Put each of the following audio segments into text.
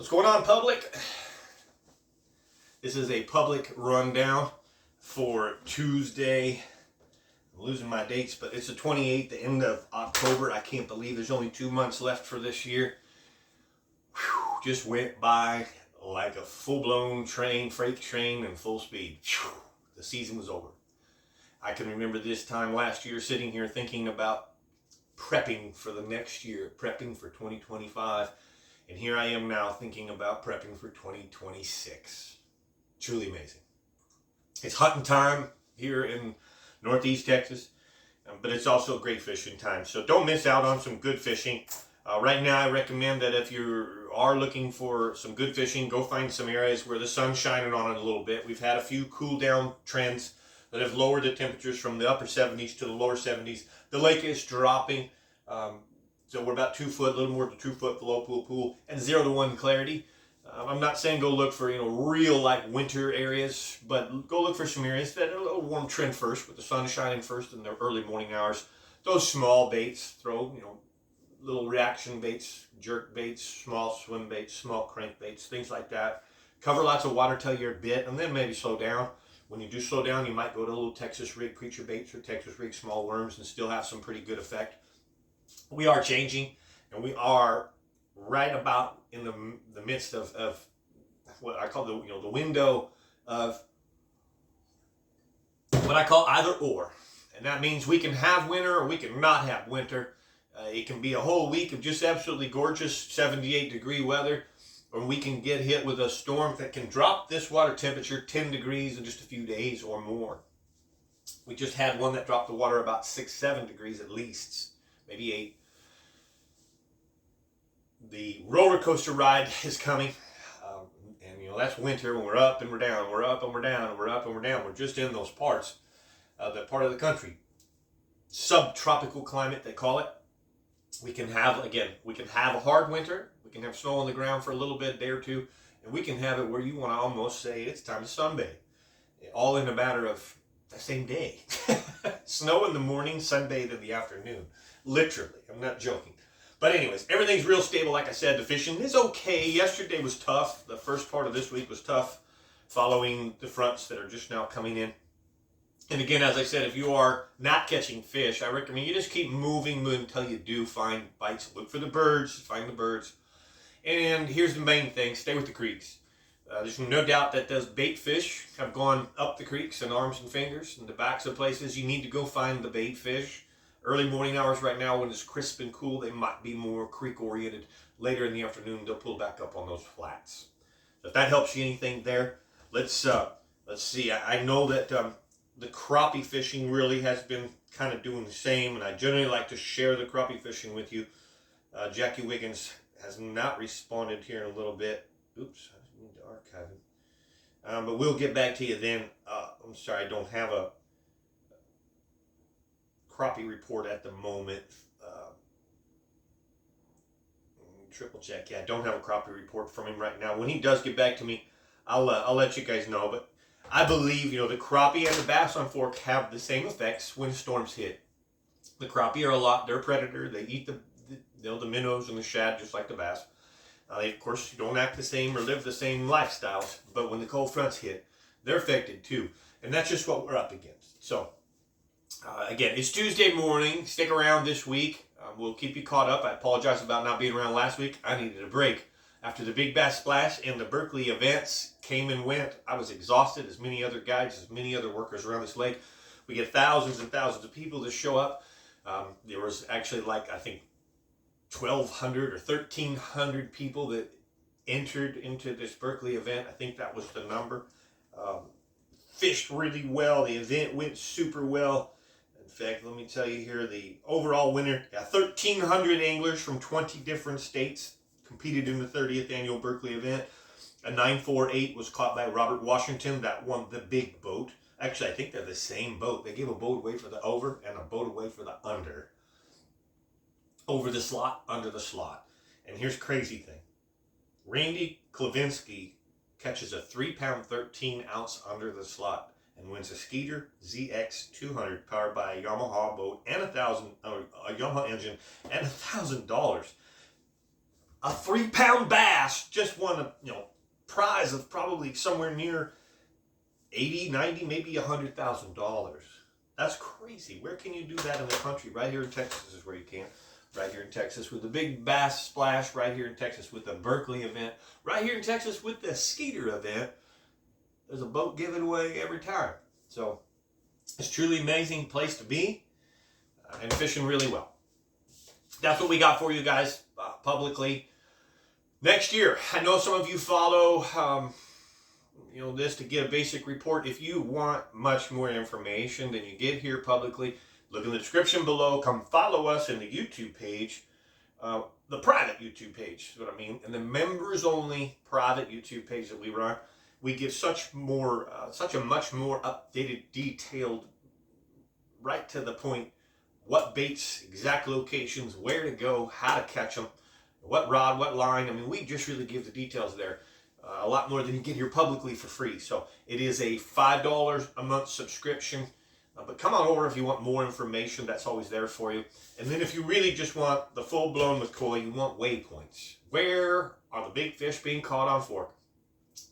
What's going on, public? This is a public rundown for Tuesday. I'm losing my dates, but it's the 28th, the end of October. I can't believe there's only 2 months left for this year. Whew, just went by like a full-blown train, freight train, in full speed. Whew, the season was over. I can remember this time last year sitting here thinking about prepping for the next year, prepping for 2025. And here I am now thinking about prepping for 2026. Truly amazing. It's hunting time here in Northeast Texas, but it's also great fishing time. So don't miss out on some good fishing. Right now I recommend that if you are looking for some good fishing, go find some areas where the sun's shining on it a little bit. We've had a few cool down trends that have lowered the temperatures from the upper 70s to the lower 70s. The lake is dropping. So we're about 2 foot, a little more than 2 foot below pool, and 0 to 1 clarity. I'm not saying go look for real like winter areas, but go look for some areas that are a little warm trend first, with the sun shining first in the early morning hours. Those small baits, throw little reaction baits, jerk baits, small swim baits, small crank baits, things like that. Cover lots of water till you're bit, and then maybe slow down. When you do slow down, you might go to a little Texas rig creature baits or Texas rig small worms and still have some pretty good effect. We are changing, and we are right about in the midst of what I call the window of what I call either or, and that means we can have winter or we can not have winter. It can be a whole week of just absolutely gorgeous 78-degree weather, or we can get hit with a storm that can drop this water temperature 10 degrees in just a few days or more. We just had one that dropped the water about 6-7 degrees at least, maybe 8. The roller coaster ride is coming, and that's winter when we're up and we're down, we're up and we're down, and we're up and we're down. We're just in those parts, that part of the country. Subtropical climate, they call it. We can have a hard winter. We can have snow on the ground for a little bit, a day or two, and we can have it where you want to almost say it's time to sunbathe. All in a matter of the same day. Snow in the morning, sunbathe in the afternoon. Literally, I'm not joking. But anyways, everything's real stable. Like I said, the fishing is okay. Yesterday was tough. The first part of this week was tough, following the fronts that are just now coming in. And again, as I said, if you are not catching fish, I recommend you just keep moving until you do find bites. Look for the birds, find the birds. And here's the main thing, stay with the creeks. There's no doubt that those bait fish have gone up the creeks in arms and fingers and the backs of places. You need to go find the bait fish. Early morning hours right now when it's crisp and cool, they might be more creek oriented. Later in the afternoon, they'll pull back up on those flats. So if that helps you anything there, let's see. I know that the crappie fishing really has been kind of doing the same, and I generally like to share the crappie fishing with you. Jackie Wiggins has not responded here in a little bit. Oops, I need to archive him. But we'll get back to you then. I'm sorry, I don't have a crappie report at the moment. Triple check. Yeah, I don't have a crappie report from him right now. When he does get back to me, I'll let you guys know. But I believe the crappie and the bass on fork have the same effects when storms hit. The crappie are they're a predator. They eat the minnows and the shad just like the bass. They of course don't act the same or live the same lifestyles. But when the cold fronts hit, they're affected too, and that's just what we're up against. So. Again, it's Tuesday morning. Stick around this week. We'll keep you caught up. I apologize about not being around last week. I needed a break. After the Big Bass Splash and the Berkeley events came and went, I was exhausted, as many other guides, as many other workers around this lake. We get thousands and thousands of people that show up. There was actually I think 1,200 or 1,300 people that entered into this Berkeley event. I think that was the number. Fished really well. The event went super well. In fact, let me tell you here, the overall winner, 1,300 anglers from 20 different states competed in the 30th annual Berkeley event. A 948 was caught by Robert Washington. That won the big boat. Actually, I think they're the same boat. They gave a boat away for the over and a boat away for the under. Over the slot, under the slot. And here's the crazy thing. Randy Klavinsky catches a 3-pound, 13-ounce under the slot and wins a Skeeter ZX 200 powered by a Yamaha boat and a Yamaha engine and $1,000. a 3-pound bass just won a prize of probably somewhere near 80, 90, maybe $100,000. That's crazy. Where can you do that in the country? Right here in Texas is where you can. Right here in Texas with the big bass splash. Right here in Texas with the Berkeley event. Right here in Texas with the Skeeter event. There's a boat given away every time. So it's truly amazing place to be and fishing really well. That's what we got for you guys publicly. Next year, I know some of you follow this to get a basic report. If you want much more information than you get here publicly, look in the description below. Come follow us in the YouTube page, the private YouTube page is what I mean, and the members only private YouTube page that we run. We give such a much more updated, detailed, right to the point, what baits, exact locations, where to go, how to catch them, what rod, what line. I mean, we just really give the details there. A lot more than you get here publicly for free. So it is a $5 a month subscription. But come on over if you want more information. That's always there for you. And then if you really just want the full-blown McCoy, you want waypoints. Where are the big fish being caught on fork?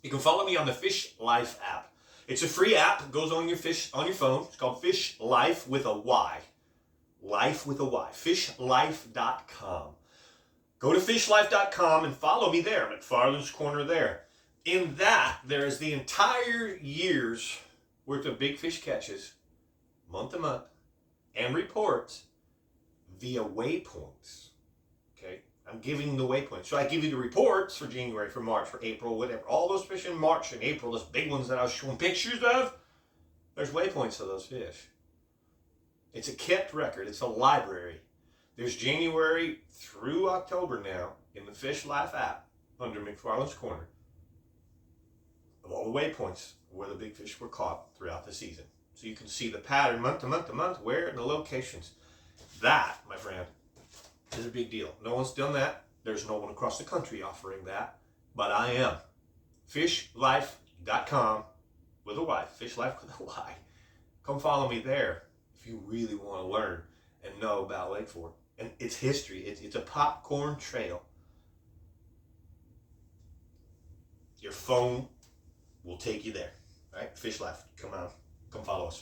You can follow me on the Fish Life app. It's a free app. It goes on your phone. It's called Fish Life with a Y. Life with a Y. Fishlife.com. Go to fishlife.com and follow me there. McFarland's Corner there. In that, there is the entire year's worth of big fish catches, month to month, and reports via waypoints. Okay? I'm giving the waypoints. So I give you the reports for January, for March, for April, whatever. All those fish in March and April, those big ones that I was showing pictures of, there's waypoints of those fish. It's a kept record. It's a library. There's January through October now in the Fish Life app under McFarland's Corner of all the waypoints where the big fish were caught throughout the season. So you can see the pattern month to month to month, where and the locations. That, my friend, is a big deal. No one's done that. There's no one across the country offering that, but I am. Fishlife.com with a Y. Fishlife with a Y. Come follow me there if you really want to learn and know about Lake Fork. And it's history. It's a popcorn trail. Your phone will take you there. All right? Fish Life. Come on. Come follow us.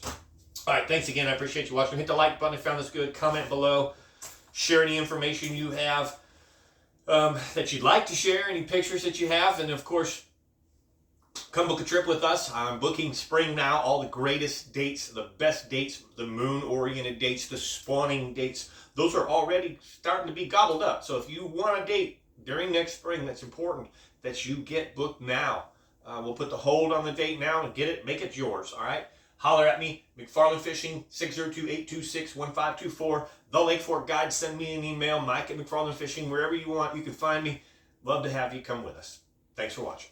All right. Thanks again. I appreciate you watching. Hit the like button if you found this good. Comment below. Share any information you have that you'd like to share. Any pictures that you have. And, of course, come book a trip with us. I'm booking spring now. All the greatest dates, the best dates, the moon-oriented dates, the spawning dates. Those are already starting to be gobbled up. So if you want a date during next spring, that's important that you get booked now. We'll put the hold on the date now and get it, make it yours, all right? Holler at me, McFarland Fishing, 602-826-1524. The Lake Fork Guide, send me an email, Mike at McFarland Fishing, wherever you want, you can find me. Love to have you come with us. Thanks for watching.